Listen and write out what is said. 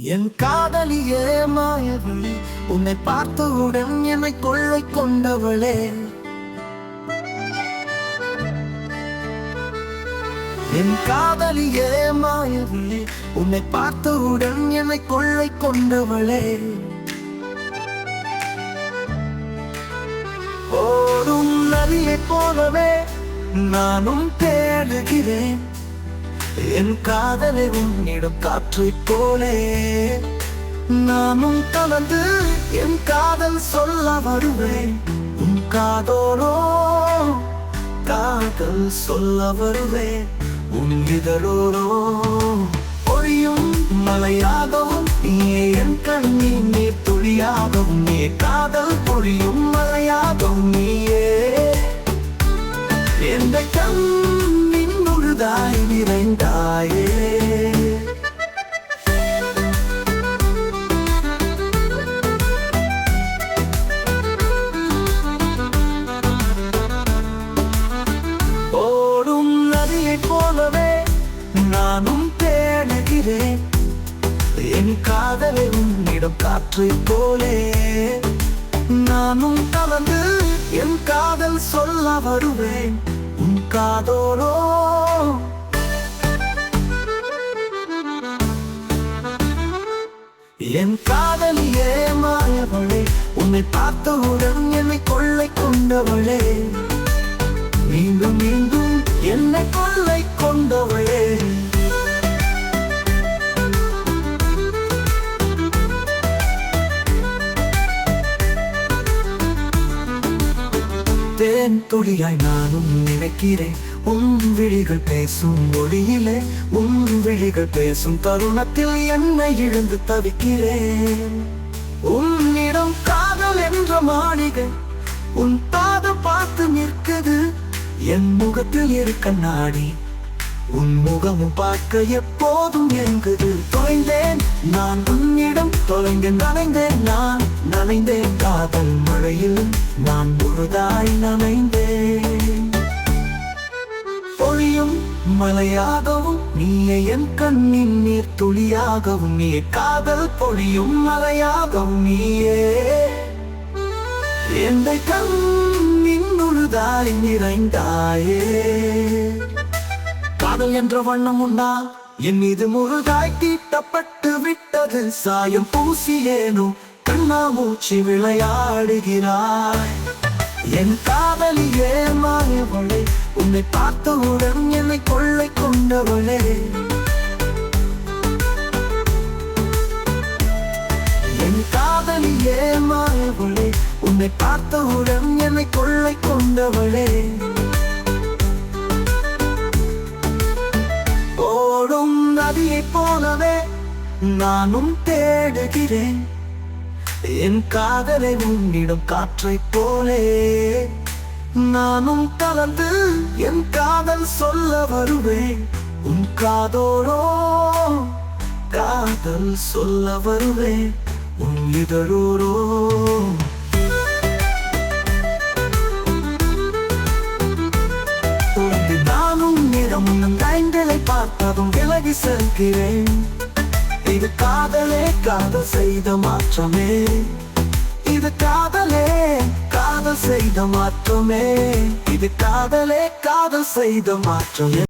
என் காதலியே மாயவளே, உன்னை பார்த்தவுடன் என்னை கொள்ளை கொண்டவளே. என் காதலியே மாயவளே, உன்னை பார்த்தவுடன் என்னை கொள்ளை கொண்டவளே. ஓடும் நதியைப் போலவே நானும் தேடுகிறேன் என் காதலை உன்னிடம் காற்றைப் போலே. நானும் கலந்து என் காதல் சொல்ல வருவேன் உன் காதோரோ. காதல் சொல்ல வருவேன் உன் இதழோரோ. பொழியும் மலையாகவும் நீயே என் கண்ணின் நீர் துளியாகவும் நீ காதல் பொழியும் மலையாகவும் நீயே எந்த கண்ணின் முழுதாய் நிறைந்தாயே. ஓடும் நதியைப் போலவே நானும் தேடுகிறேன் என் காதலை உன்னிடம் காற்றைப் போலே. நானும் கலந்து என் காதல் சொல்ல வருவேன் உன் காதோரோ. என் காதலியே மாயவளே, உன்னை பார்த்தவுடன் என்னை கொள்ளை கொண்டவளே. மீண்டும் மீண்டும் என்னை கொள்ளை கொண்டவளே. தேன் துளியாய் நானும் நினைக்கிறேன் உன் விழிகள் பேசும் மொழியிலே. உன் விழிகள் பேசும் தருணத்தில் என்னை இழந்து தவிக்கிறேன். உன்னிடம் காதல் என்ற மாளிகை உன் பாதம் பார்த்து நிற்குது. என் முகத்தில் இரு கண்ணாடி உன் முகமும் பார்க்க எப்போதும் எங்குது. தொலைந்தேன் நான் உன்னிடம் தொலைந்தேன். நனைந்தேன் காதல் மழையில் நான் முழுதாய் நனைந்தேன். பொழியும் மலையாகவும் நீயே என் கண்ணின் நீர் துளியாகவும் நீ காதல் பொழியும் மலையாகவும் நீயே எந்த கண்ணின் முழுதாய் நிறைந்தாயே. காதல் என்ற வண்ணம் உண்டா என் மீது முழுதாய் தீட்டப்பட்டு விட்டது. சாயம் பூசியேனோ கண்ணாமூச்சி விளையாடுகிறாய். என் காதலியே மாயவளே, உன்னை பார்த்தவுடன் என்னை கொள்ளை கொண்டவளே. என் காதலியே மாயவளே, உன்னை பார்த்தவுடன் என்னை கொள்ளை கொண்டவளே. ஓடும் நதியைப் போலவே நானும் தேடுகிறேன் என் காதலை உன்னிடம் காற்றைப் போலே. நானும் கலந்து என் காதல் சொல்ல வருவேன் உன் காதோரோ. காதல் சொல்ல வருவேன் உன் இதழோரோ. நானும் நிறம் கைண்டலை பார்த்ததும் விலகி செல்கிறேன். இது காதலே காதல் செய்த மாற்றமே. இது காதலே காதல் செய்த மாற்றமே. இது காதலே காதல் செய்த மாற்றமே.